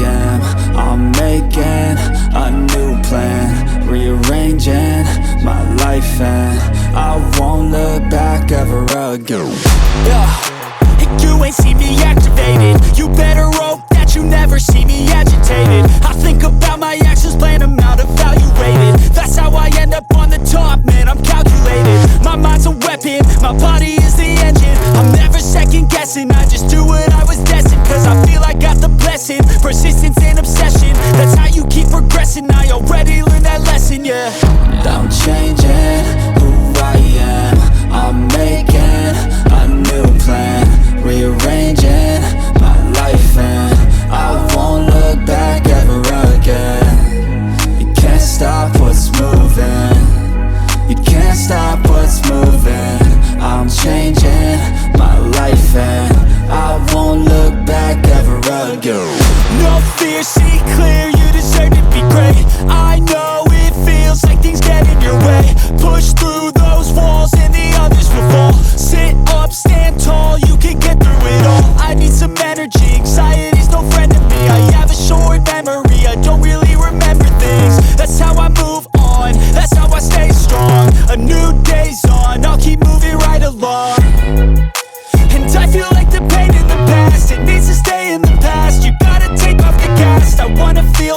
am. I'm making a new plan, rearranging my life, and I won't look back ever again. You ain't see me activated. You better hope that you never see me agitated. I think about my actions, plan them out, evaluated. That's how I end up on the top, man, I'm calculated. My mind's a weapon, my body is the engine. I'm never second guessing, I just do what I was destined. Cause I feel I got the blessing, persistence and obsession. That's how you keep progressing, I already learned that lesson, yeah. I'm changing who I am. I'm making a new plan, rearranging my life, and I won't look back ever again. You can't stop what's moving. You can't stop what's moving. I'm changing my life, and I won't look back ever again. No fear, see clear.